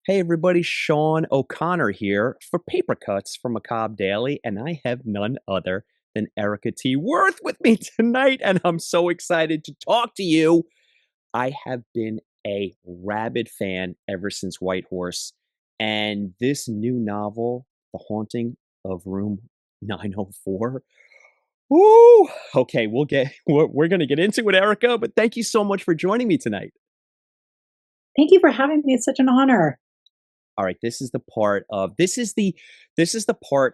Hey everybody, Sean O'Connor here for Paper Cuts from Macabre Daily, and I have none other than Erika T. Wurth with me tonight, and I'm so excited to talk to you. I have been a rabid fan ever since White Horse, and this new novel, The Haunting of Room 904. Woo! Okay, we're gonna get into it, Erika, but thank you so much for joining me tonight. Thank you for having me. It's such an honor. All right, this is the part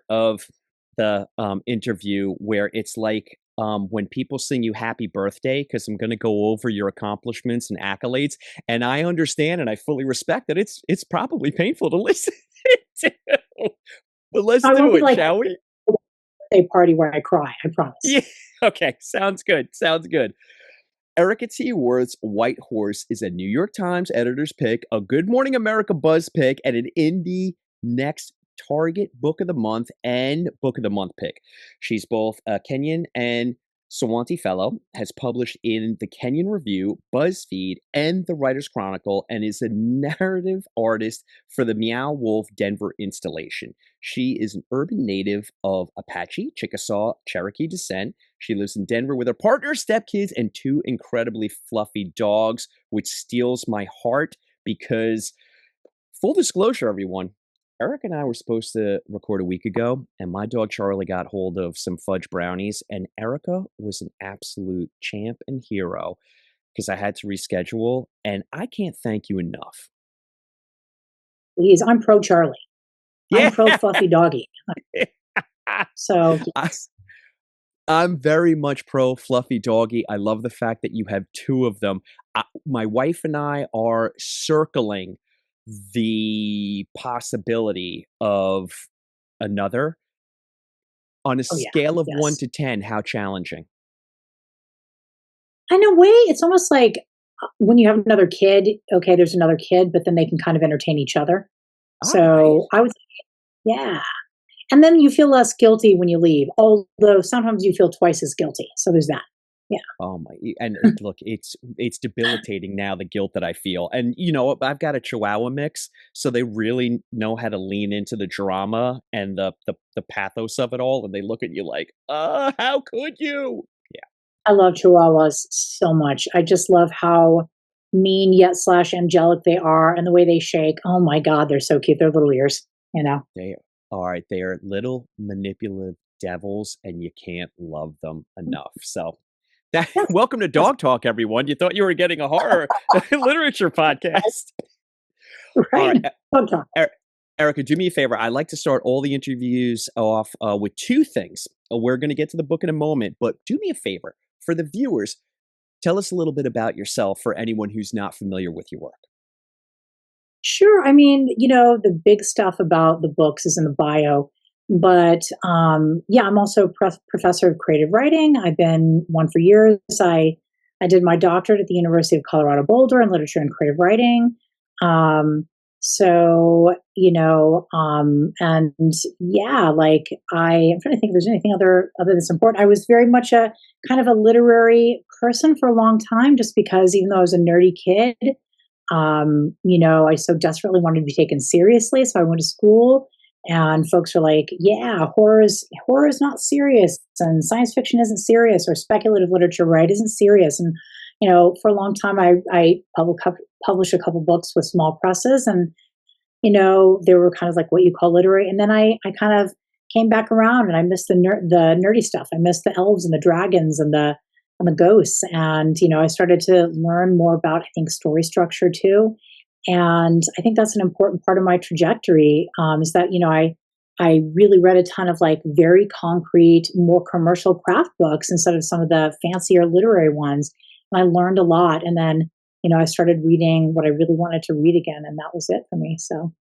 of the interview where it's like when people sing you happy birthday, because I'm going to go over your accomplishments and accolades, and I understand and I fully respect that it's probably painful to listen to. But let's I won't do be it, like shall we? a party where I cry, I promise. Yeah. Okay, sounds good. Sounds good. Erika T. Wurth's White Horse is a New York Times editor's pick, a Good Morning America buzz pick, and an Indie Next Target Book of the Month and Book of the Month pick. She's both a Kenyon and Sawanti Fellow, has published in the Kenyon Review, BuzzFeed, and the Writer's Chronicle, and is a narrative artist for the Meow Wolf Denver installation. She is an urban native of Apache, Chickasaw, Cherokee descent. She lives in Denver with her partner, stepkids, and two incredibly fluffy dogs, which steals my heart because, full disclosure, everyone, Eric and I were supposed to record a week ago, and my dog Charlie got hold of some fudge brownies, and Erica was an absolute champ and hero because I had to reschedule, and I can't thank you enough. Please, I'm pro Charlie. I'm Yeah. pro fluffy doggy. So I, yes. I'm very much pro fluffy doggy. I love the fact that you have two of them. My wife and I are circling the possibility of another. On a Oh yeah. scale of 1 Yes. to 10, how challenging? In a way, it's almost like when you have another kid, okay, there's another kid, but then they can kind of entertain each other. All right. So I would yeah. And then you feel less guilty when you leave, although sometimes you feel twice as guilty. So there's that. Yeah. Oh my, and look, it's debilitating now, the guilt that I feel. And you know, I've got a Chihuahua mix, so they really know how to lean into the drama and the pathos of it all, and they look at you like, how could you? Yeah. I love Chihuahuas so much. I just love how mean yet slash angelic they are and the way they shake. Oh my God, they're so cute. Their little ears, you know. They are, they're little manipulative devils, and you can't love them enough. So that Yes, welcome to yes, Dog Talk, everyone. You thought you were getting a horror literature podcast. right, All right. right. Don't talk. Er Erica, do me a favor. I like to start all the interviews off with two things. We're going to get to the book in a moment, but do me a favor for the viewers. Tell us a little bit about yourself for anyone who's not familiar with your work. Sure. I mean, the big stuff about the books is in the bio, but yeah, I'm also professor of creative writing. I've been one for years. I did my doctorate at the University of Colorado Boulder in literature and creative writing. Um, and yeah, like I'm trying to think if there's anything other that's important. I was very much a kind of a literary person for a long time, just because even though I was a nerdy kid, I so desperately wanted to be taken seriously. So I went to school and folks were like, yeah, horror is not serious and science fiction isn't serious or speculative literature, right, isn't serious. And, for a long time, I published a couple books with small presses and, they were kind of like what you call literary. And then I kind of came back around and I missed the nerdy stuff. I missed the elves and the dragons and the ghosts. And, I started to learn more about, I think, story structure too. And I think that's an important part of my trajectory, is that, I really read a ton of like very concrete, more commercial craft books instead of some of the fancier literary ones. And I learned a lot. And then, I started reading what I really wanted to read again. And that was it for me. So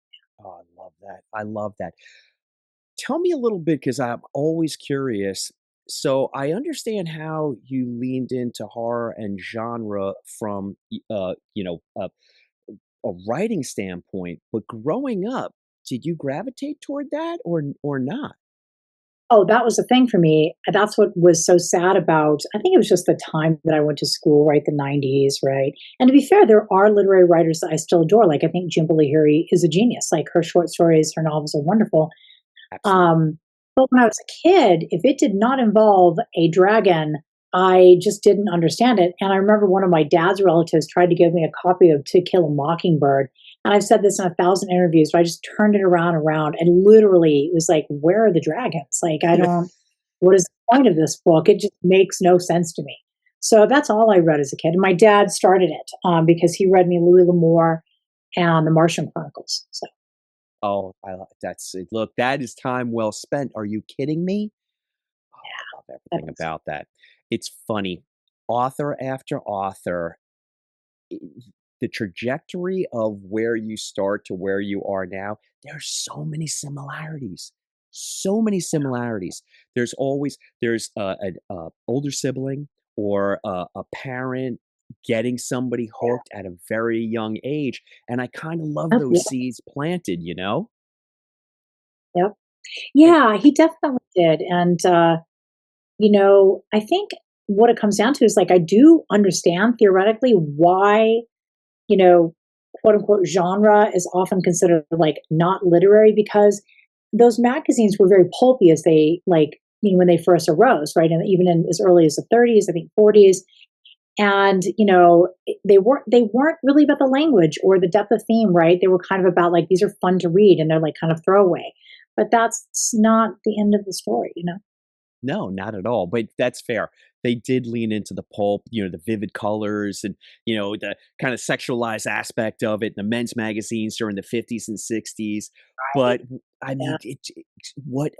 Oh, I love that. I love that. Tell me a little bit because I'm always curious. So I understand how you leaned into horror and genre from a writing standpoint, but growing up, did you gravitate toward that or not? Oh, that was the thing for me. That's what was so sad about, I think it was just the time that I went to school, right? The 90s, right? And to be fair, there are literary writers that I still adore. Like, I think Jim Lahiri is a genius. Like, her short stories, her novels are wonderful. Absolutely. But when I was a kid, if it did not involve a dragon, I just didn't understand it. And I remember one of my dad's relatives tried to give me a copy of To Kill a Mockingbird. And I've said this in 1,000 interviews, but I just turned it around, and literally it was like, where are the dragons? Like, I don't, what is the point of this book? It just makes no sense to me. So that's all I read as a kid. And my dad started it because he read me Louis L'Amour and the Martian Chronicles. So, Oh, that's it. Look, that is time well spent. Are you kidding me? Oh, I love that everything is. about that. It's funny. Author after author, I the trajectory of where you start to where you are now, there's so many similarities. So many similarities. There's an older sibling or a parent getting somebody hooked at a very young age, and I kinda love Yeah. those Yep. seeds planted, you know? Yep. It Yeah, he definitely did. And, I think what it comes down to is like, I do understand theoretically why, you know, quote unquote genre is often considered like not literary because those magazines were very pulpy as they like, when they first arose, right? And even in as early as the 30s, I think 40s. And, they weren't really about the language or the depth of theme, right? They were kind of about like, these are fun to read and they're like kind of throwaway. But that's not the end of the story. No, not at all, but that's fair. They did lean into the pulp, the vivid colors and, the kinda sexualized aspect of it, the men's magazines during the '50s and '60s, Right. but I Yeah. mean, what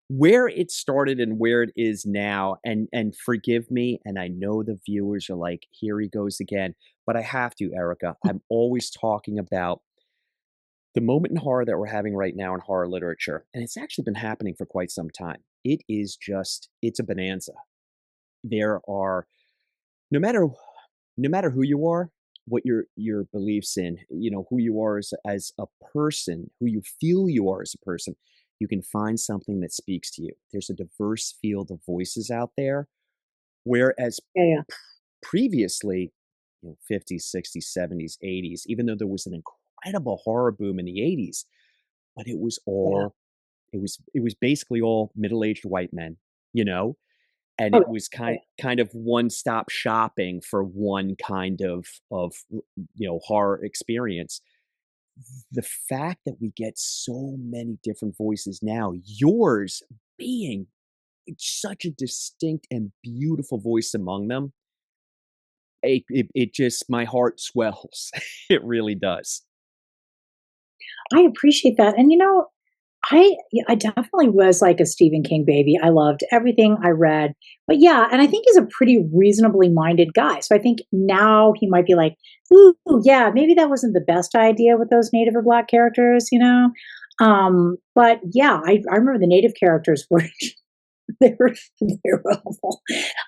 where it started and where it is now, and forgive me, and I know the viewers are like, "Here he goes again," but I have to, Erica. I'm always talking about the moment in horror that we're having right now in horror literature, and it's actually been happening for quite some time. It's a bonanza. There are no matter no matter who you are, what your beliefs in, who you are as a person, who you feel you are as a person, you can find something that speaks to you. There's a diverse field of voices out there, whereas Yeah. Yeah. previously, 50s, 60s, 70s, 80s, even though there was an incredible horror boom in the 80s, but Yeah. it was basically all middle-aged white men, you know? And Oh, it yeah. was Oh, kind yeah. kind of one-stop shopping for one kind of, horror experience. The fact that we get so many different voices now, yours being such a distinct and beautiful voice among them, it just my heart swells. It really does. I appreciate that. And I definitely was like a Stephen King baby. I loved everything I read. But yeah, and I think he's a pretty reasonably minded guy. So I think now he might be like, ooh, yeah, maybe that wasn't the best idea with those native or black characters. But yeah, I remember the native characters were they were awful.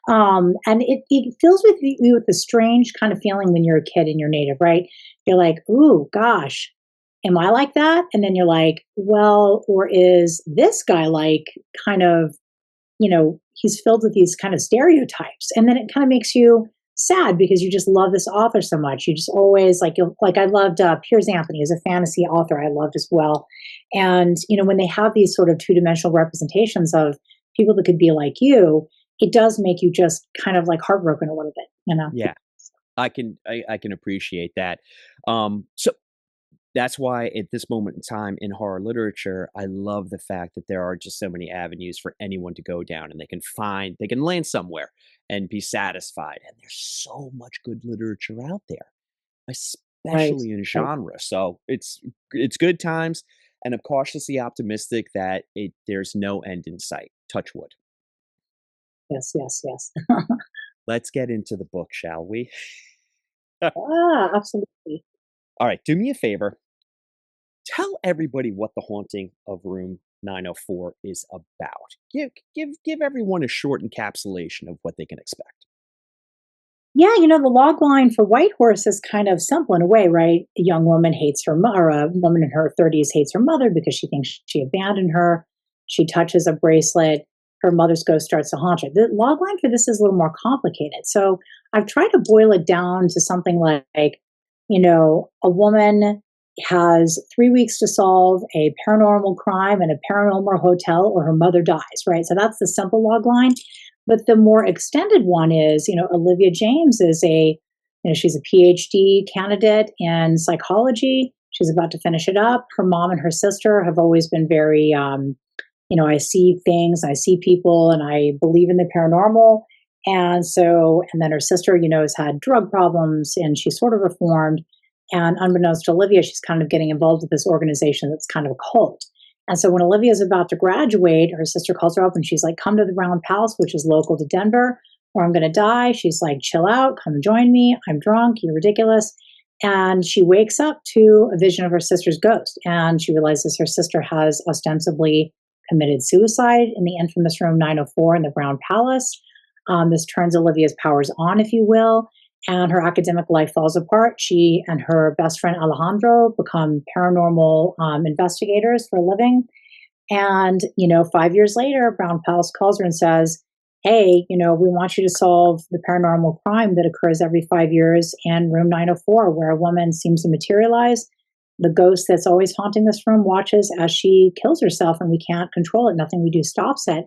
And it fills with you with a strange kind of feeling when you're a kid and you're native, right? You're like, ooh, gosh, am I like that? And then you're like, well, or is this guy like kind of, he's filled with these kind of stereotypes. And then it kind of makes you sad because you just love this author so much. You just always like, I loved Piers Anthony as a fantasy author, I loved as well. And, when they have these sort of two dimensional representations of people that could be like you, it does make you just kind of like heartbroken a little bit. Yeah, I can appreciate that. So that's why at this moment in time in horror literature, I love the fact that there are just so many avenues for anyone to go down and they can land somewhere and be satisfied. And there's so much good literature out there, Right. especially in Right. genre. So it's good times, and I'm cautiously optimistic that there's no end in sight. Touch wood. Yes, yes, yes. Let's get into the book, shall we? Absolutely. All right, do me a favor. Tell everybody what the haunting of room 904 is about. Give everyone a short encapsulation of what they can expect. Yeah, the log line for White Horse is kind of simple in a way, right? A young woman hates her mother, or a woman in her 30s hates her mother because she thinks she abandoned her. She touches a bracelet. Her mother's ghost starts to haunt her. The log line for this is a little more complicated. So I've tried to boil it down to something like, a woman has 3 weeks to solve a paranormal crime in a paranormal hotel or her mother dies, right? So that's the simple log line. But the more extended one is, Olivia James is she's a PhD candidate in psychology. She's about to finish it up. Her mom and her sister have always been very, I see things, I see people, and I believe in the paranormal. And then her sister, has had drug problems and she's sort of reformed. And unbeknownst to Olivia, she's kind of getting involved with this organization that's kind of a cult. And so when Olivia is about to graduate, her sister calls her up and she's like, come to the Brown Palace, which is local to Denver, or I'm going to die. She's like, chill out, come join me. I'm drunk. You're ridiculous. And she wakes up to a vision of her sister's ghost. And she realizes her sister has ostensibly committed suicide in the infamous room 904 in the Brown Palace. This turns Olivia's powers on, if you will, and her academic life falls apart. She and her best friend Alejandro become paranormal investigators for a living. And, 5 years later, Brown Palace calls her and says, hey, we want you to solve the paranormal crime that occurs every 5 years in room 904, where a woman seems to materialize. The ghost that's always haunting this room watches as she kills herself, and we can't control it. Nothing we do stops it.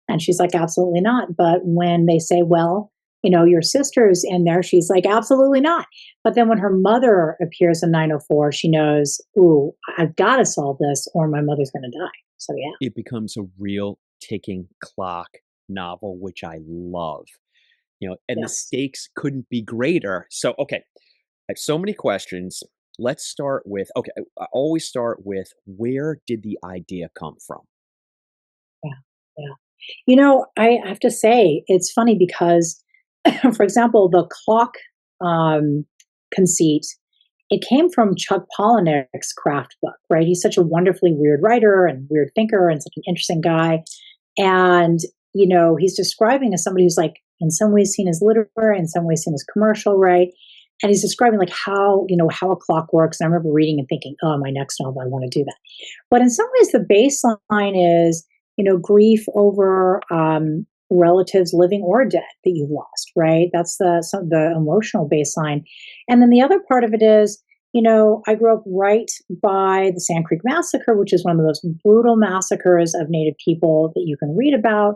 And she's like, absolutely not. But when they say, well, your sister's in there, she's like, absolutely not. But then when her mother appears in 904, she knows, ooh, I've got to solve this or my mother's going to die. So, yeah. It becomes a real ticking clock novel, which I love. And the Yes. stakes couldn't be greater. So, okay, I have so many questions. Let's start with, okay, I always start with, where did the idea come from? Yeah. Yeah. I have to say, it's funny because, for example, the clock um, conceit, it came from Chuck Palahniuk's craft book, right? He's such a wonderfully weird writer and weird thinker and such an interesting guy. And, he's describing as somebody who's like in some ways seen as literary, in some ways seen as commercial, right? And he's describing like how a clock works. And I remember reading and thinking, oh, my next novel, I want to do that. But in some ways, the baseline is, grief over relatives living or dead that you've lost, right? That's the emotional baseline. And then the other part of it is, I grew up right by the Sand Creek Massacre, which is one of the most brutal massacres of Native people that you can read about.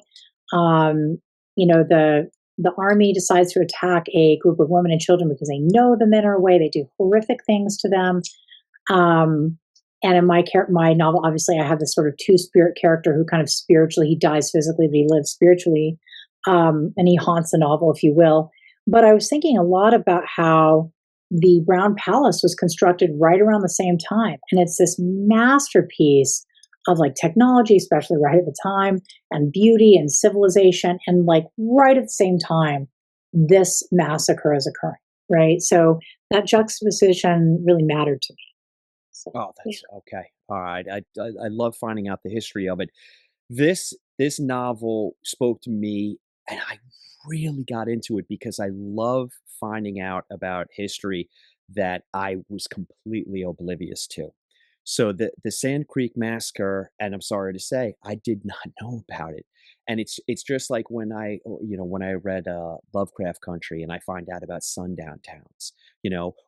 Um, the army decides to attack a group of women and children because they know the men are away. They do horrific things to them. Um, and in my novel, obviously, I have this sort of two spirit character who kind of spiritually, he dies physically, but he lives spiritually, and he haunts the novel, if you will. But I was thinking a lot about how the Brown Palace was constructed right around the same time, and it's this masterpiece of like technology, especially right at the time, and beauty and civilization, and like right at the same time, this massacre is occurring, right? So that juxtaposition really mattered to me. So, Oh, yeah. that's okay. All right. I love finding out the history of it. This novel spoke to me, and I really got into it because I love finding out about history that I was completely oblivious to. So the Sand Creek Massacre, and I'm sorry to say, I did not know about it. And it's just like when when I read Lovecraft Country and I find out about sundown towns,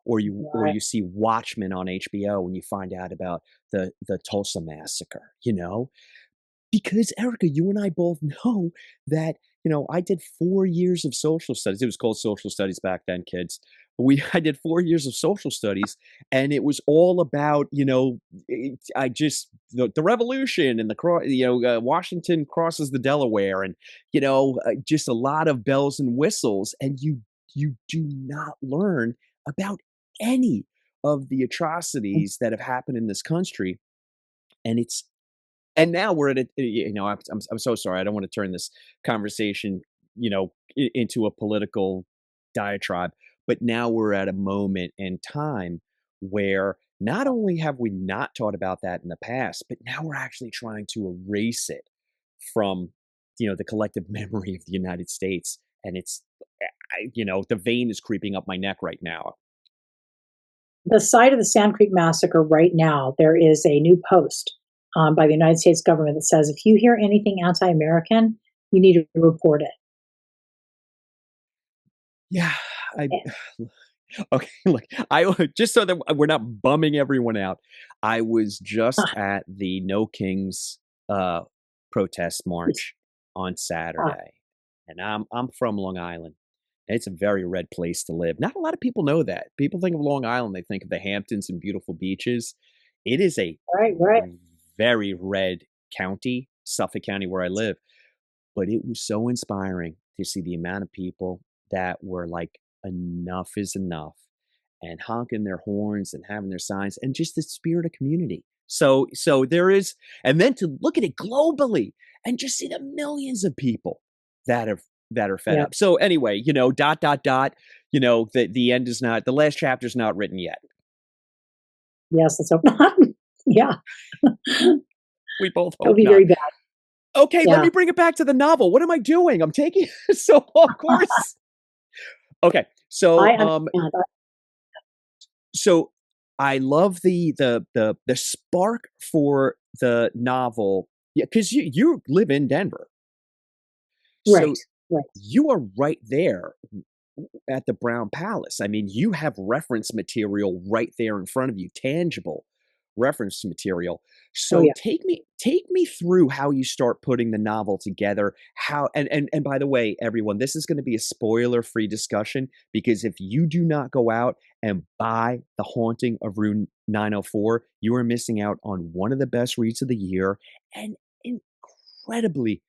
or Right. you see Watchmen on HBO and you find out about the Tulsa Massacre, because, Erica, you and I both know that, I did 4 years of social studies. It was called social studies back then, kids. I did 4 years of social studies, and it was all about, I just the revolution and Washington crosses the Delaware, and, just a lot of bells and whistles, and you do not learn about any of the atrocities that have happened in this country, and now we're at I'm so sorry. I don't want to turn this conversation, into a political diatribe, but now we're at a moment in time where not only have we not taught about that in the past, but now we're actually trying to erase it from, the collective memory of the United States. And the vein is creeping up my neck right now. The site of the Sand Creek Massacre right now, there is a new post by the United States government that says if you hear anything anti-American, you need to report it. Yeah, I Eh, okay, look, just so that we're not bumming everyone out, I was just ah, at the No Kings, uh, protest yes, march on ah, Saturday, and I'm from Long Island. It's a very red place to live. Not a lot of people know that. People think of Long Island, they think of the Hamptons and beautiful beaches. It is a right, right. very red county, Suffolk County, where I live. But it was so inspiring to see the amount of people that were like, enough is enough, and honking their horns and having their signs and just the spirit of community. So there is, and then to look at it globally and just see the millions of people that are that are fed Yeah, up. So anyway, dot dot dot, the end is not, the last chapter is not written yet. yes, let's hope not. Yeah, that We both would hope be not. very bad. Okay, let Yeah, me bring it back to the novel. What am I doing? I'm taking so off course. Okay, I so understand. so I love the spark for the novel. Yeah, because you live in Denver, Right, so right. you are right there at the Brown Palace. I mean, you have reference material right there in front of you, tangible reference material. Oh, So yeah. take me through how you start putting the novel together. How and by the way, everyone, this is going to be a spoiler-free discussion because if you do not go out and buy The Haunting of Room 904, you are missing out on one of the best reads of the year and incredibly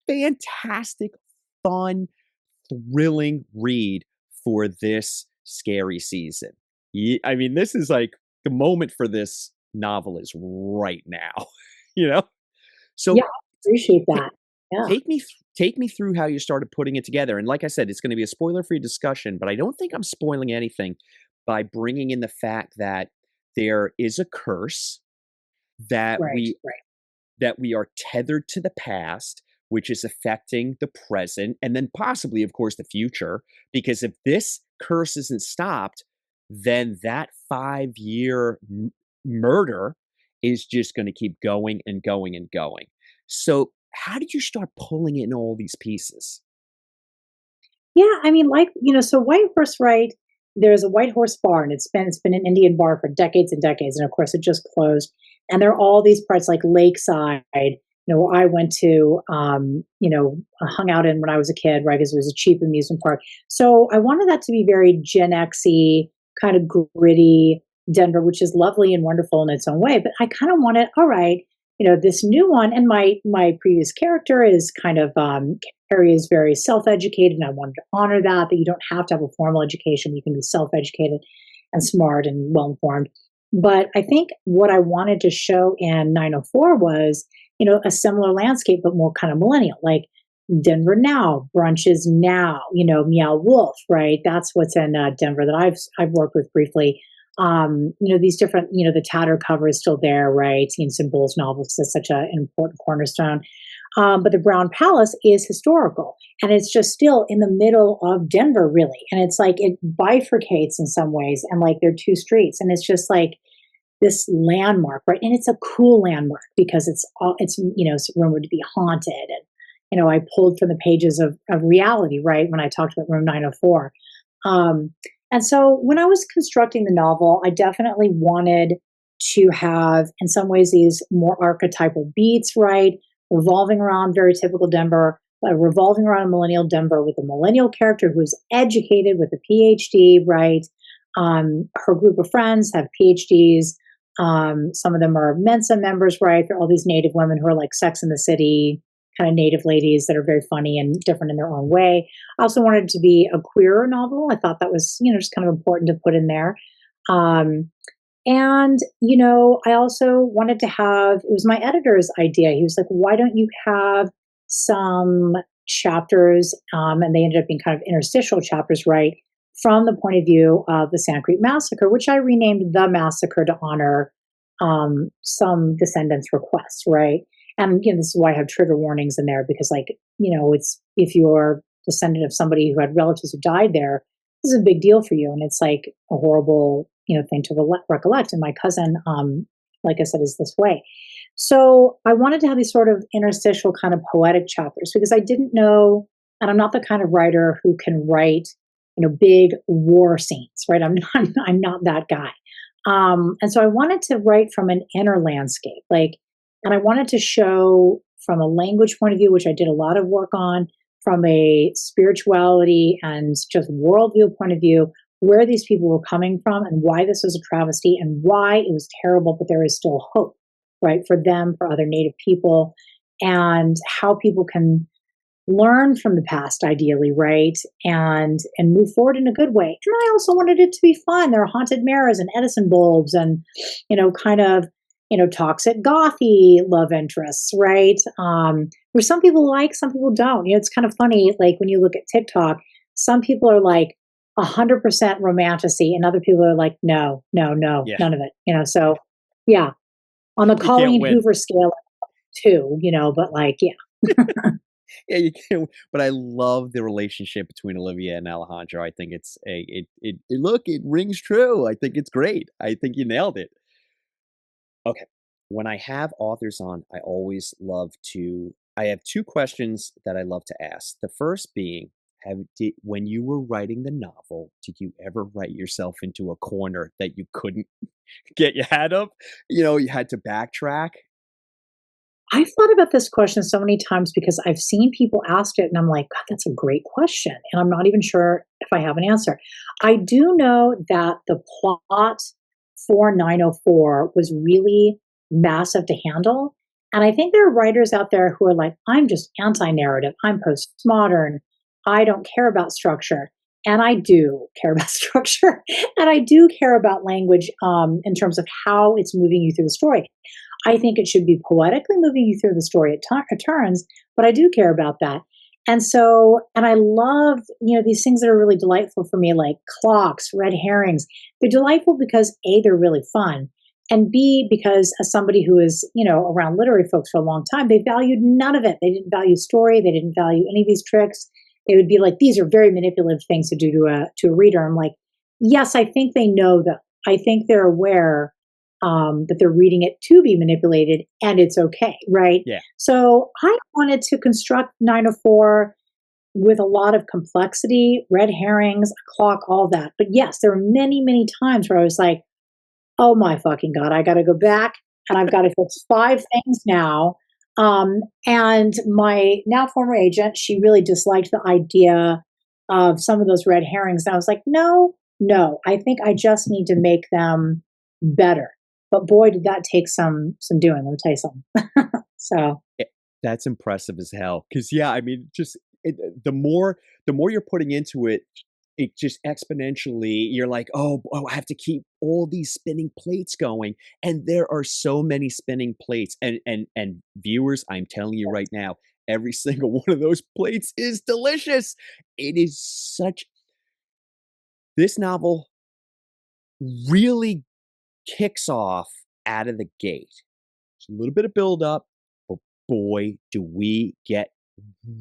fantastic, fun, thrilling read for this scary season. I mean, this is like the moment for this novel is right now, you know? Yeah, So I appreciate ta that. Yeah, take me through how you started putting it together, and like I said, it's gonna be a spoiler-free discussion, but I don't think I'm spoiling anything by bringing in the fact that there is a curse that right, we right. that we are tethered to the past, which is affecting the present and then possibly, of course, the future. Because if this curse isn't stopped, then that 5 year murder is just going to keep going and going and going. So, how did you start pulling in all these pieces? Yeah, I mean, like, so White Horse, right? There's a White Horse bar, and it's been an Indian bar for decades and decades, and of course, it just closed. And there are all these parts like Lakeside, where I went to, hung out in when I was a kid, right? Because it was a cheap amusement park. So I wanted that to be very Gen Xy, kind of gritty Denver, which is lovely and wonderful in its own way. But I kind of wanted, all right, this new one, and my previous character is kind of Harry is very self-educated, and I wanted to honor that you don't have to have a formal education. You can be self-educated and smart and well-informed. But I think what I wanted to show in 904 was, a similar landscape, but more kind of millennial, like Denver now, brunches now, Meow Wolf, right? That's what's in Denver that I've worked with briefly. These different, the Tatter cover is still there, right? Ian Symbols novels is such an important cornerstone. But the Brown Palace is historical, and it's just still in the middle of Denver, really. And it's like it bifurcates in some ways, and like there are two streets, and it's just like this landmark, right? And it's a cool landmark because it's rumored to be haunted, and I pulled from the pages of reality, right? When I talked about Room 904. Um, and so when I was constructing the novel, I definitely wanted to have, in some ways, these more archetypal beats, right? Revolving around very typical Denver, revolving around a millennial Denver with a millennial character who's educated with a PhD, right? Her group of friends have PhDs. Some of them are Mensa members, right? They're all these native women who are like Sex in the City kind of native ladies that are very funny and different in their own way. I also wanted it to be a queer novel. I thought that was, just kind of important to put in there. Um, I also wanted to have, it was my editor's idea. He was like, why don't you have some chapters? And they ended up being kind of interstitial chapters, right? From the point of view of the Sand Creek Massacre, which I renamed The Massacre to honor some descendants' requests, right? And again, this is why I have trigger warnings in there because, like, it's if you're descendant of somebody who had relatives who died there, this is a big deal for you, and it's like a horrible, thing to recollect. And my cousin, like I said, is this way. So I wanted to have these sort of interstitial kind of poetic chapters because I didn't know, and I'm not the kind of writer who can write, big war scenes, right? I'm not, I'm not that guy. And so I wanted to write from an inner landscape, and I wanted to show from a language point of view, which I did a lot of work on, from a spirituality and just worldview point of view, where these people were coming from and why this was a travesty and why it was terrible, but there is still hope, right, for them, for other Native people, and how people can learn from the past ideally, right, and move forward in a good way. And I also wanted it to be fun. There are haunted mirrors and Edison bulbs and kind of toxic gothy love interests, right, where some people like, some people don't. It's kind of funny, like when you look at TikTok, some people are like 100% romantasy and other people are like, no, no, no, Yeah, none of it, so yeah, on the you can't Colleen win. Hoover scale, too, but like, yeah. Yeah, you can't, but I love the relationship between Olivia and Alejandro. I think it's a it look, it rings true. I think it's great. I think you nailed it. Okay. When I have authors on, I always love to I have 2 questions that I love to ask. The first being, when you were writing the novel, did you ever write yourself into a corner that you couldn't get your out of? You had to backtrack? I've thought about this question so many times because I've seen people ask it, and I'm like, God, that's a great question. And I'm not even sure if I have an answer. I do know that the plot for 904 was really massive to handle. And I think there are writers out there who are like, I'm just anti narrative, I'm postmodern, I don't care about structure. And I do care about structure. And I do care about language in terms of how it's moving you through the story. I think it should be poetically moving you through the story at turns, but I do care about that. And so, and I love, these things that are really delightful for me, like clocks, red herrings. They're delightful because A, they're really fun. And B, because as somebody who is, around literary folks for a long time, they valued none of it. They didn't value story. They didn't value any of these tricks. They would be like, these are very manipulative things to do to a reader. I'm like, yes, I think they know them. I think they're aware that they're reading it to be manipulated and it's okay, right? Yeah. So I wanted to construct 904 with a lot of complexity, red herrings, a clock, all that. But yes, there were many, many times where I was like, oh my fucking God, I got to go back and I've got to fix 5 things now. And my now former agent, she really disliked the idea of some of those red herrings. And I was like, no, no, I think I just need to make them better. But boy, did that take some doing. Let me tell you something. So Eh, that's impressive as hell. Cause yeah, I mean, just the more you're putting into it, it just exponentially you're like, "Oh, I have to keep all these spinning plates going," and there are so many spinning plates, and viewers, I'm telling you right now, every single one of those plates is delicious. It is such this novel really kicks off out of the gate. It's a little bit of build up, but boy, do we get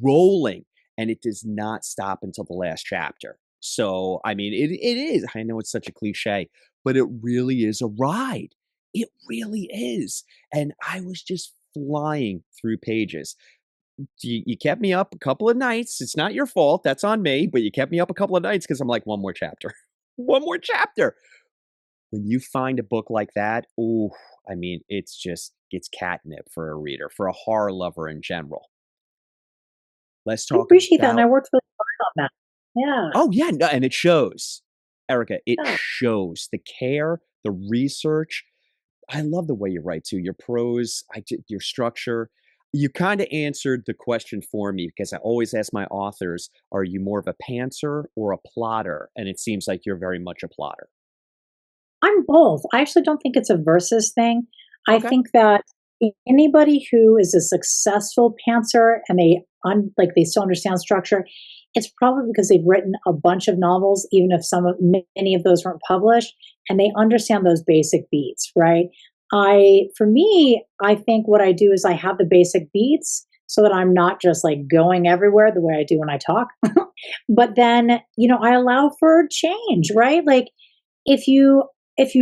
rolling, and it does not stop until the last chapter. So, I mean, it is I know it's such a cliche, but it really is a ride. It really is, and I was just flying through pages. You kept me up a couple of nights. It's not your fault, that's on me, but you kept me up a couple of nights because 'cause I'm like, "One more chapter. One more chapter." When you find a book like that, ooh, I mean, it's catnip for a reader, for a horror lover in general. Let's I talk appreciate that. And I about worked really hard on that. Yeah. oh, yeah, no, and it shows. Erica, it Yeah. shows the care, the research. I love the way you write too. Your prose, your structure. You kinda answered the question for me because I always ask my authors, "Are you more of a pantser or a plotter?" And it seems like you're very much a plotter. I'm both. I actually don't think it's a versus thing. I Okay. think that anybody who is a successful pantser and like they still understand structure, it's probably because they've written a bunch of novels, even if many of those weren't published, and they understand those basic beats, right? For me, I think what I do is I have the basic beats so that I'm not just like going everywhere the way I do when I talk. But then, I allow for change, right? Like if you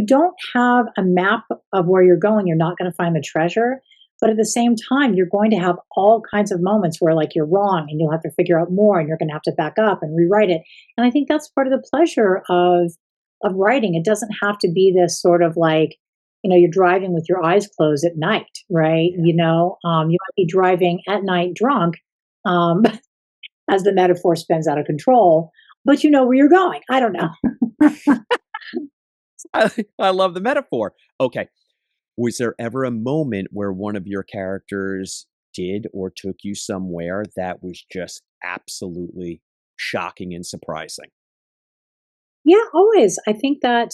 don't have a map of where you're going, you're not going to find the treasure. But at the same time, you're going to have all kinds of moments where like you're wrong and you'll have to figure out more and you're going to have to back up and rewrite it. And I think that's part of the pleasure of writing. It doesn't have to be this sort of like, you're driving with your eyes closed at night, right? Yeah. You might be driving at night drunk, um, as the metaphor spins out of control, but you know where you're going. I don't know. I love the metaphor. Okay. Was there ever a moment where one of your characters did or took you somewhere that was just absolutely shocking and surprising? Yeah, always. I think that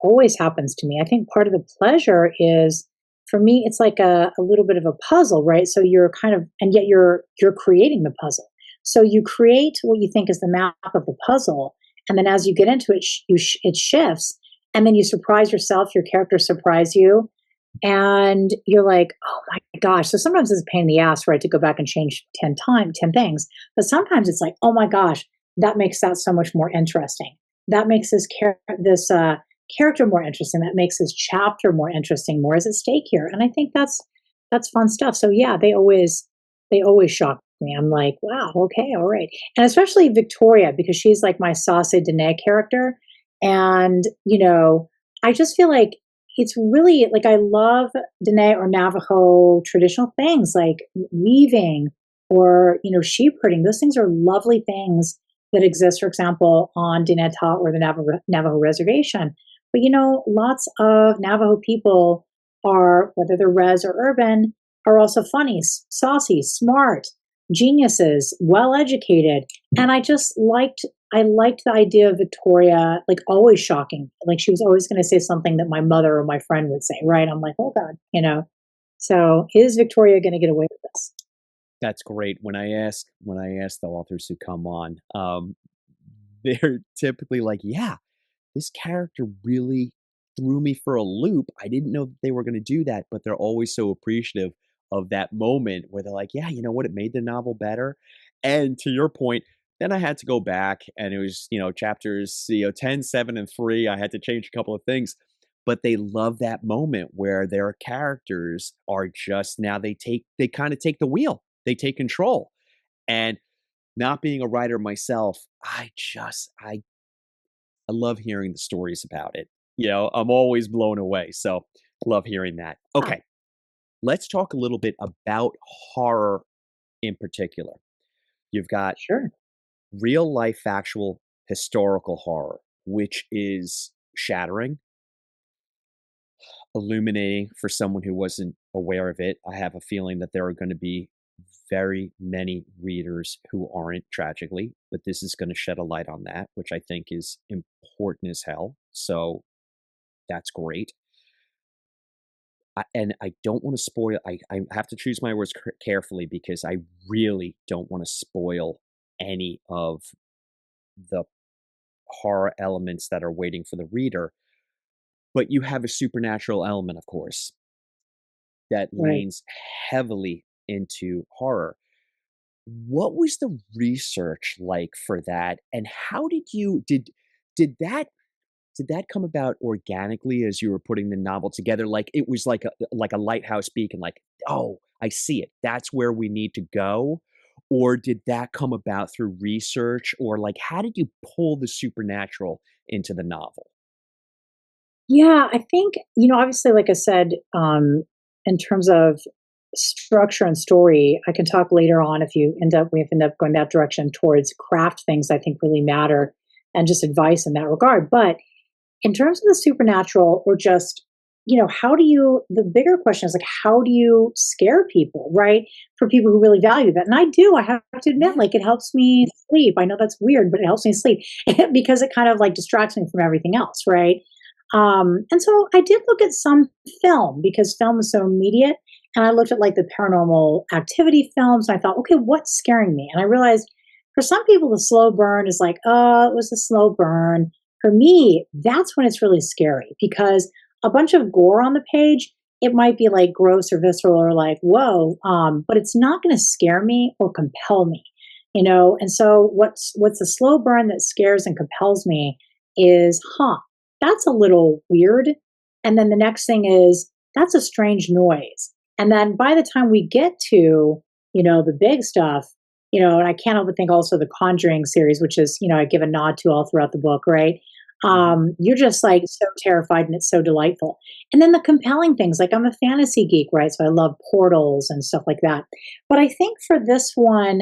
always happens to me. I think part of the pleasure is for me, it's like a little bit of a puzzle, right? So you're kind of, and yet you're creating the puzzle. So you create what you think is the map of the puzzle, and then as you get into it, it shifts, and then you surprise yourself. Your characters surprise you, and you're like, oh my gosh. So sometimes it's a pain in the ass, right, to go back and change 10 things. But sometimes it's like, oh my gosh, that makes that so much more interesting. That makes this character more interesting. That makes this chapter more interesting. More is at stake here. And I think that's fun stuff. So yeah, they always shock me. I'm like, wow, okay, all right. And especially Victoria, because she's like my Sauce Dene character. And, I just feel like it's really like I love Dene or Navajo traditional things like weaving or sheep herding. Those things are lovely things that exist, for example, on Dineta or the Navajo reservation. But lots of Navajo people are, whether they're res or urban, are also funny, saucy, smart, geniuses, well educated, and I liked the idea of Victoria, like, always shocking. Like, she was always gonna say something that my mother or my friend would say, right? I'm like, "Oh god." So, is Victoria gonna get away with this? That's great. When I ask the authors who come on, they're typically like, "Yeah, this character really threw me for a loop. I didn't know that they were gonna do that," but they're always so appreciative of that moment where they're like, "Yeah, you know what? It made the novel better." And to your point, then I had to go back and it was, chapters, 10, 7, and 3. I had to change a couple of things. But they love that moment where their characters are just now they kinda take the wheel. They take control. And not being a writer myself, I love hearing the stories about it. I'm always blown away, so love hearing that. Ah, Okay, let's talk a little bit about horror in particular. You've got sure. real life factual historical horror, which is shattering, illuminating for someone who wasn't aware of it. I have a feeling that there are gonna be very many readers who aren't, tragically, but this is gonna shed a light on that, which I think is important as hell, so that's great. I don't wanna spoil I have to choose my words carefully because I really don't wanna spoil any of the horror elements that are waiting for the reader, but you have a supernatural element, of course, that Right. leans heavily into horror. What was the research like for that, and how did you did that did that come about organically as you were putting the novel together? Like, it was like a lighthouse beacon, like, "Oh, I see it. That's where we need to go," or did that come about through research, or, like, how did you pull the supernatural into the novel? Yeah, I think, obviously, like I said, in terms of structure and story, I can talk later on if we end up going that direction towards craft things I think really matter and just advice in that regard. But in terms of the supernatural or just, the bigger question is like, how do you scare people, right? For people who really value that. And I do, I have to admit, Yeah. like, it helps me sleep. I know that's weird, but it helps me sleep because it kind of like distracts me from everything else, right? And so I did look at some film because film is so immediate. And I looked at like the paranormal activity films and I thought, okay, what's scaring me? And I realized for some people, the slow burn is like, oh, it was a slow burn. For me, that's when it's really scary because a bunch of gore on the page, it might be like gross or visceral or like, whoa, but it's not going to scare me or compel me, And so what's a slow burn that scares and compels me is, that's a little weird. And then the next thing is, that's a strange noise. And then by the time we get to, the big stuff, and I can't help but think also the Conjuring series, which is, I give a nod to all throughout the book, right? Mhm. You're just like so terrified and it's so delightful. And then the compelling things, like I'm a fantasy geek, right? So I love portals and stuff like that. But I think for this one,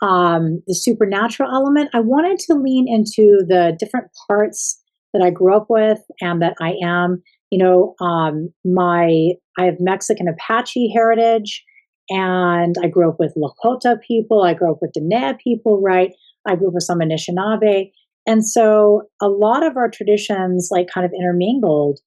the supernatural element, I wanted to lean into the different parts that I grew up with and that I am. I have Mexican Apache heritage, and I grew up with Lakota people. I grew up with Diné people, right? I grew up with some Anishinaabe, and so a lot of our traditions like kind of intermingled.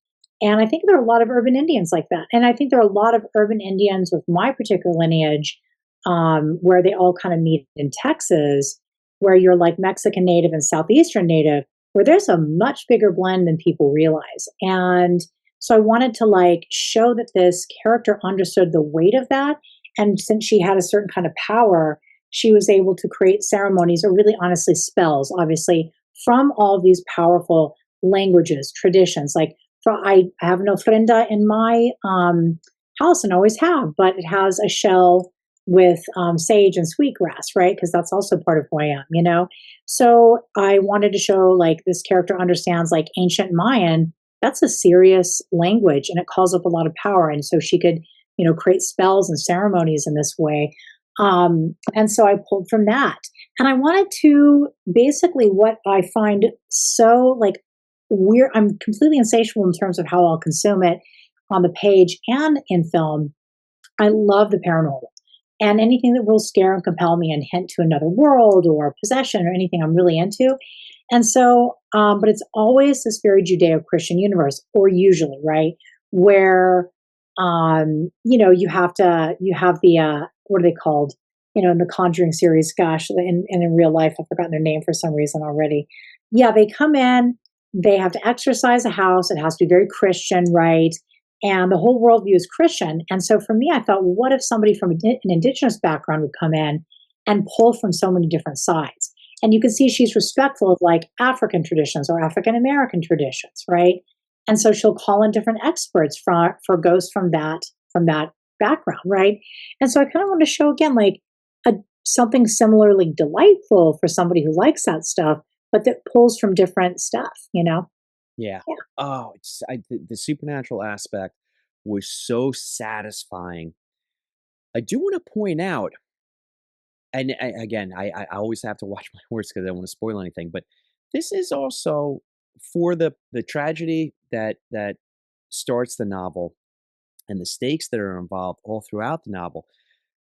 And I think there are a lot of urban Indians like that, and I think there are a lot of urban Indians with my particular lineage, where they all kind of meet in Texas, where you're like Mexican native and Southeastern native, where there's a much bigger blend than people realize. And so I wanted to like show that this character understood the weight of that. And since she had a certain kind of power, she was able to create ceremonies or really honestly spells, obviously, from all of these powerful languages, traditions. Like I have an ofrenda in my house and always have, but it has a shell with sage and sweetgrass, right? Because that's also part of who I am. So I wanted to show like this character understands like ancient Mayan. That's a serious language and it calls up a lot of power. And so she could, create spells and ceremonies in this way. And so I pulled from that. And I wanted to basically what I find so like weird, I'm completely insatiable in terms of how I'll consume it on the page and in film. I love the paranormal and anything that will scare and compel me and hint to another world or possession or anything I'm really into. And so, but it's always this very Judeo Christian universe, or usually, right? Where, you have the, what are they called? In the Conjuring series, gosh, and in real life, I've forgotten their name for some reason already. Yeah, they come in, they have to exercise a house, it has to be very Christian, right? And the whole worldview is Christian. And so for me, I thought, well, what if somebody from an indigenous background would come in and pull from so many different sides? And you can see she's respectful of like African traditions or African American traditions, right? And so she'll call in different experts for ghosts from that background, right? And so I kind of want to show again like a something similarly delightful for somebody who likes that stuff, but that pulls from different stuff. Yeah. Yeah, Oh, the supernatural aspect was so satisfying. I do wanna point out, and again, I always have to watch my words because I don't wanna spoil anything, but this is also for the tragedy that starts the novel and the stakes that are involved all throughout the novel,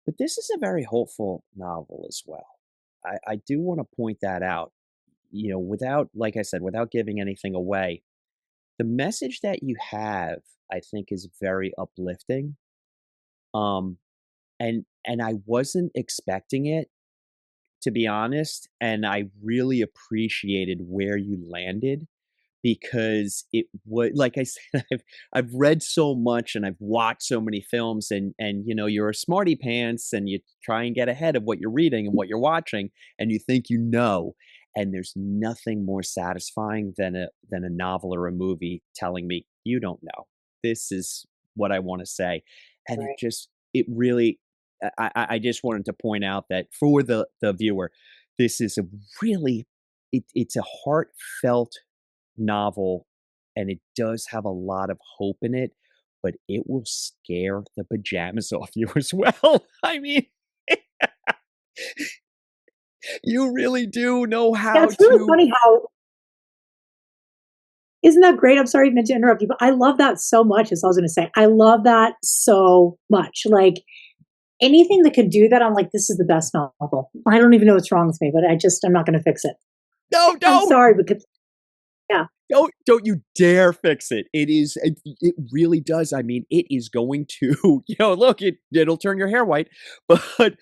but this is a very hopeful novel as well. I do wanna point that out, without like I said, without giving anything away. The message that you have, I think, is very uplifting, um, and I wasn't expecting it, to be honest, and I really appreciated where you landed because it would like I said, I've read so much and I've watched so many films and you're a smarty pants and you try and get ahead of what you're reading and what you're watching and you think and there's nothing more satisfying than a novel or a movie telling me you don't know. This is what I want to say. And right. it really I just wanted to point out that for the viewer, this is a really it's a heartfelt novel, and it does have a lot of hope in it, but it will scare the pajamas off you as well. I mean, you really do know Yeah, how it's really to. funny how isn't that great? I'm sorry to interrupt you, but I love that so much, is all I was gonna say. I love that so much. Like, anything that could do that, I'm like, "This is the best novel." I don't even know what's wrong with me, but I'm not gonna fix it. No, I'm don't! sorry, because yeah, Don't you dare fix it. It really does. I mean, it is going to, look, it'll turn your hair white, but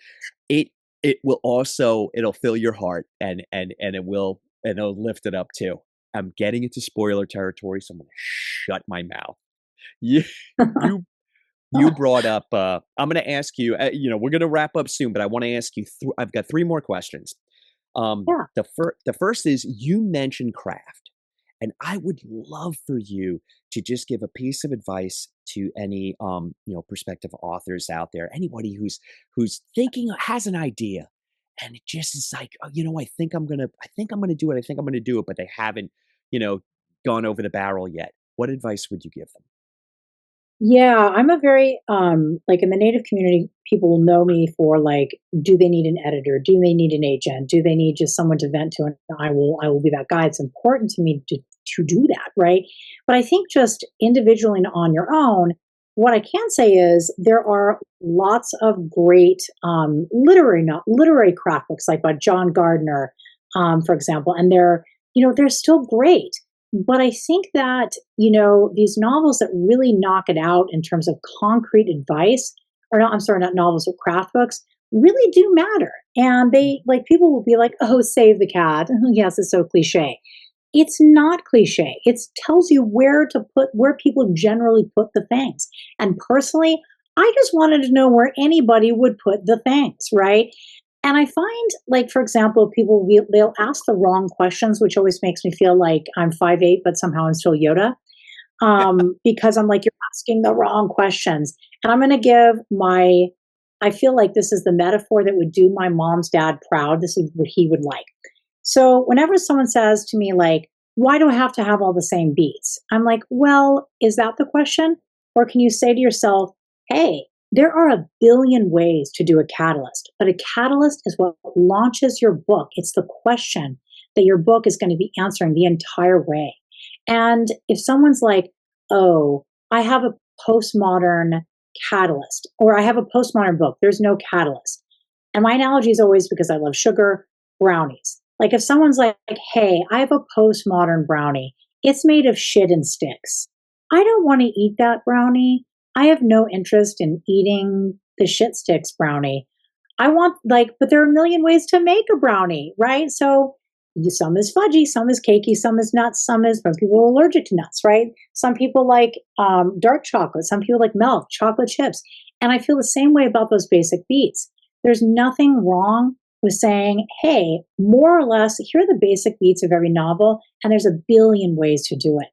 it it will also it'll fill your heart and it'll lift it up too. I'm getting into spoiler territory, so I'm gonna shut my mouth. You you you brought up, I'm gonna ask you, we're gonna wrap up soon, but I wanna ask you I've got 3 more questions. yeah, The first is you mentioned craft, And I would love for you to just give a piece of advice to any, prospective authors out there, anybody who's thinking, has an idea, and it just is like, "Oh, I think I'm gonna do it. I think I'm gonna do it," but they haven't, you know, gone over the barrel yet. What advice would you give them? Yeah, I'm a very like in the native community, people will know me for like, do they need an editor? Do they need an agent? Do they need just someone to vent to? And I will be that guy. It's important to me to do that, right? But I think just individually and on your own, what I can say is there are lots of great literary craft books like by John Gardner, for example, and they're still great. But I think that, these novels that really knock it out in terms of concrete advice, or not, I'm sorry, not novels, but craft books, really do matter. And they, like, people will be like, oh, save the cat. Yes, it's so cliche. It's not cliche. It tells you where people generally put the things. And personally, I just wanted to know where anybody would put the things, right? And I find, like, for example, they'll ask the wrong questions, which always makes me feel like I'm 5'8", but somehow I'm still Yoda. Because I'm like, you're asking the wrong questions. And I'm going to I feel like this is the metaphor that would do my mom's dad proud. This is what he would like. So whenever someone says to me, like, why do I have to have all the same beats? I'm like, well, is that the question? Or can you say to yourself, hey, there are a billion ways to do a catalyst, but a catalyst is what launches your book. It's the question that your book is going to be answering the entire way. And if someone's like, oh, I have a postmodern catalyst, or I have a postmodern book, there's no catalyst. And my analogy is always, because I love sugar, brownies. Like if someone's like, hey, I have a postmodern brownie, it's made of shit and sticks. I don't want to eat that brownie. I have no interest in eating the shit sticks brownie. I want but there are a million ways to make a brownie, right? So some is fudgy, some is cakey, some is nuts, some people are allergic to nuts, right? Some people like dark chocolate, some people like milk, chocolate chips. And I feel the same way about those basic beats. There's nothing wrong with saying, hey, more or less, here are the basic beats of every novel, and there's a billion ways to do it.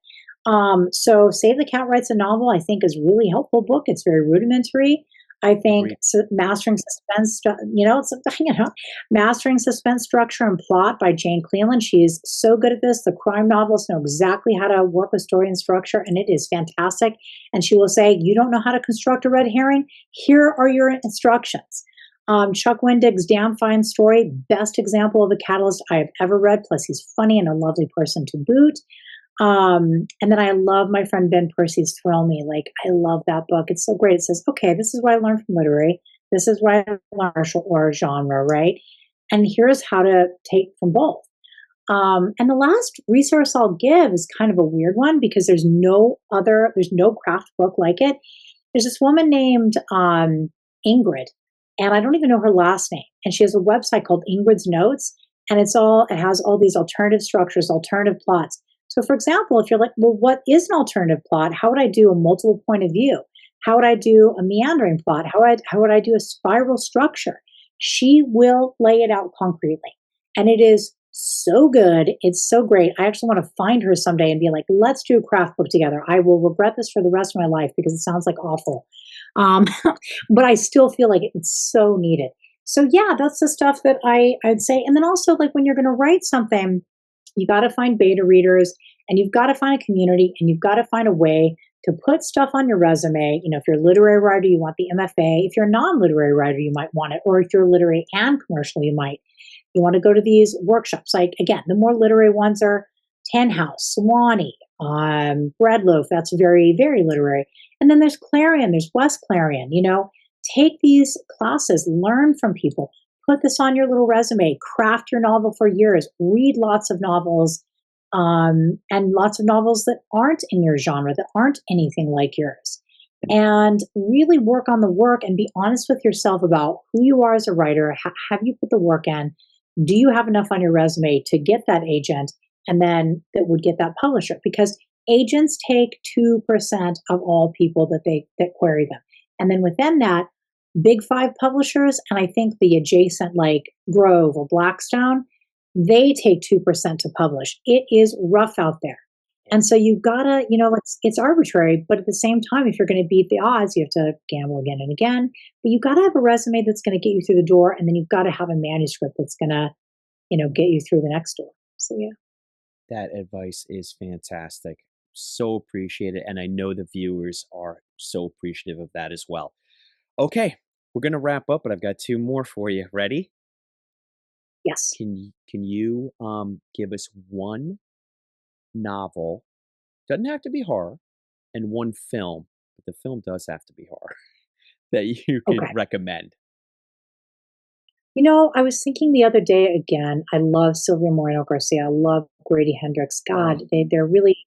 So Save the Cat Writes a Novel, I think, is a really helpful book. It's very rudimentary. I think Agreed. Mastering Suspense, Mastering Suspense Structure and Plot by Jane Cleland. She's so good at this. The crime novelists know exactly how to work with story and structure, and it is fantastic. And she will say, you don't know how to construct a red herring? Here are your instructions. Chuck Wendig's Damn Fine Story, best example of a catalyst I have ever read. Plus, he's funny and a lovely person to boot. And then I love my friend Ben Percy's Thrill Me. Like, I love that book. It's so great. It says, okay, this is what I learned from literary. This is what I learned from martial or genre, right? And here's how to take from both. And the last resource I'll give is kind of a weird one because there's no craft book like it. There's this woman named Ingrid, and I don't even know her last name. And she has a website called Ingrid's Notes, and it has all these alternative structures, alternative plots. So, for example, if you're like, well, what is an alternative plot? How would I do a multiple point of view? How would I do a meandering plot? How would I do a spiral structure? She will lay it out concretely. And it is so good. It's so great. I actually want to find her someday and be like, let's do a craft book together. I will regret this for the rest of my life because it sounds like awful. Um, but I still feel like it's so needed. So, yeah, that's the stuff that I'd say. And then also, like, when you're going to write something, you got to find beta readers, and you've got to find a community, and you've got to find a way to put stuff on your resume. If you're a literary writer, you want the MFA. If you're a non-literary writer, you might want it. Or if you're literary and commercial, you want to go to these workshops. Like, again, the more literary ones are Ten House, Swanee, Breadloaf. That's very, very literary. And then there's Clarion, there's West Clarion. Take these classes, learn from people. Put this on your little resume, craft your novel for years, read lots of novels, and lots of novels that aren't in your genre, that aren't anything like yours. And really work on the work and be honest with yourself about who you are as a writer. Have you put the work in? Do you have enough on your resume to get that agent and then that would get that publisher? Because agents take 2% of all people that query them. And then within that, Big Five publishers, and I think the adjacent like Grove or Blackstone, they take 2% to publish. It is rough out there. And so you gotta, it's arbitrary, but at the same time, if you're going to beat the odds, you have to gamble again and again. But you've got to have a resume that's going to get you through the door, and then you've got to have a manuscript that's going to, get you through the next door. So yeah. That advice is fantastic. So appreciate it, and I know the viewers are so appreciative of that as well. Okay, we're gonna wrap up, but I've got 2 more for you. Ready? Yes. Can you give us 1 novel, doesn't have to be horror, and 1 film, but the film does have to be horror, that you could Okay. recommend? I was thinking the other day again, I love Sylvia Moreno Garcia. I love Grady Hendrix. God, they're really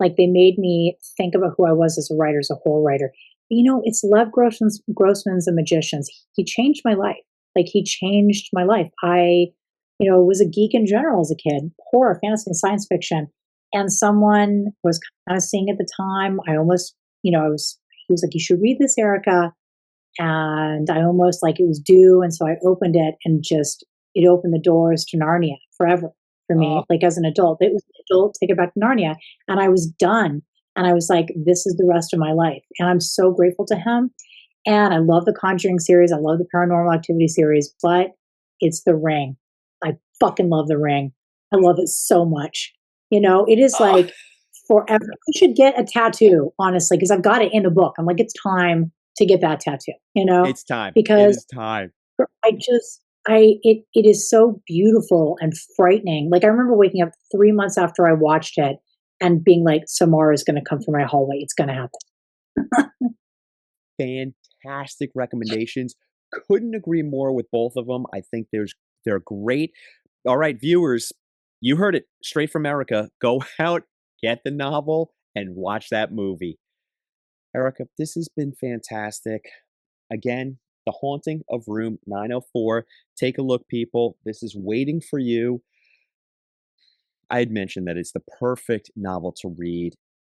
like they made me think about who I was as a writer, as a horror writer. It's Lev Grossman's The Magicians. He changed my life. Like he changed my life. I, was a geek in general as a kid, horror, fantasy, and science fiction. And someone was kind of seeing at the time. I almost, he was like, you should read this, Erica, and I almost like it was due. And so I opened it and just, it opened the doors to Narnia forever for me. Oh, Like as an adult, it was an adult, take it back to Narnia. And I was done. And I was like, this is the rest of my life. And I'm so grateful to him. And I love the Conjuring series. I love the Paranormal Activity series, but it's The Ring. I fucking love The Ring. I love it so much. It is oh, like forever. I should get a tattoo, honestly, because I've got it in the book. I'm like, it's time to get that tattoo, it's time. It because is time. it is so beautiful and frightening. Like I remember waking up 3 months after I watched it and being like, Samara is going to come through my hallway. It's going to happen. Fantastic recommendations. Couldn't agree more with both of them. I think they're great. All right, viewers, you heard it straight from Erica. Go out, get the novel, and watch that movie. Erica, this has been fantastic. Again, The Haunting of Room 904. Take a look, people. This is waiting for you. I had mentioned that it's the perfect novel to read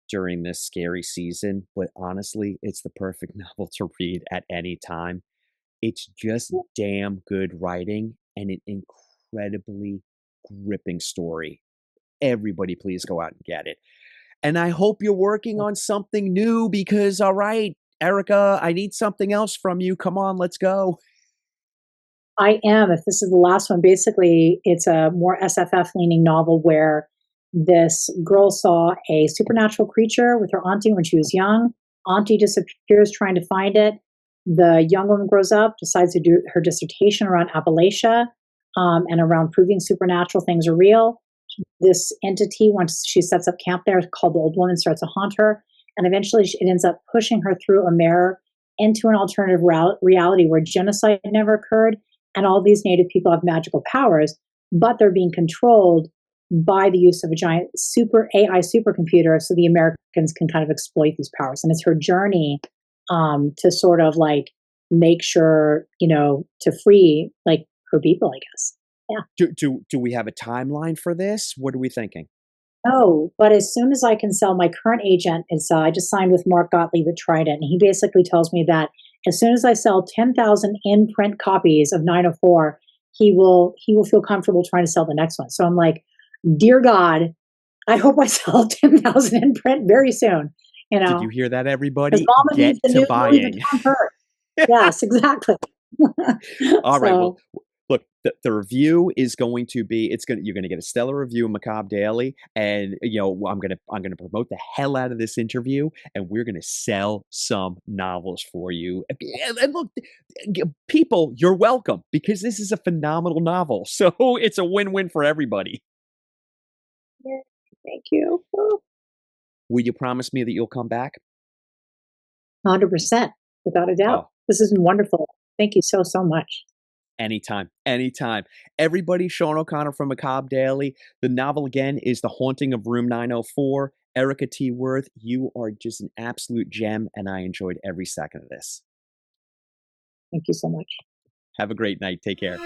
during this scary season, but honestly, it's the perfect novel to read at any time. It's just damn good writing and an incredibly gripping story. Everybody, please go out and get it. And I hope you're working on something new because, all right, Erica, I need something else from you. Come on, let's go. I am. If this is the last one, basically, it's a more SFF leaning novel where this girl saw a supernatural creature with her auntie when she was young. Auntie disappears trying to find it. The young woman grows up, decides to do her dissertation around Appalachia and around proving supernatural things are real. This entity, once she sets up camp there, called the Old Woman, starts to haunt her. And eventually it ends up pushing her through a mirror into an alternative reality where genocide never occurred and all these native people have magical powers, but they're being controlled by the use of a giant super AI supercomputer so the Americans can kind of exploit these powers. And it's her journey to sort of like make sure, to free like her people, I guess. Yeah. Do we have a timeline for this? What are we thinking? Oh, but as soon as I can sell, my current agent is, I just signed with Mark Gottlieb at Trident, and he basically tells me that as soon as I sell 10,000 in print copies of 904, he will feel comfortable trying to sell the next one. So I'm like, dear God, I hope I sell 10,000 in print very soon, Did you hear that, because everybody? Mama needs Get the to new Louis buying. Vuitton purse. Yes, exactly. All right. Well, So look, the review is going to be you're gonna get a stellar review in Macabre Daily, and I'm gonna promote the hell out of this interview, and we're gonna sell some novels for you. And look, people, you're welcome because this is a phenomenal novel, so it's a win-win for everybody. yeah, thank you. Oh, Will you promise me that you'll come back? 100%, without a doubt. Oh, This has been wonderful. Thank you so, so much. anytime, anytime. Everybody, Sean O'Connor from Macabre Daily. The novel again is The Haunting of Room 904. Erika T. Wurth, you are just an absolute gem, and I enjoyed every second of this. Thank you so much. Have a great night. Take care.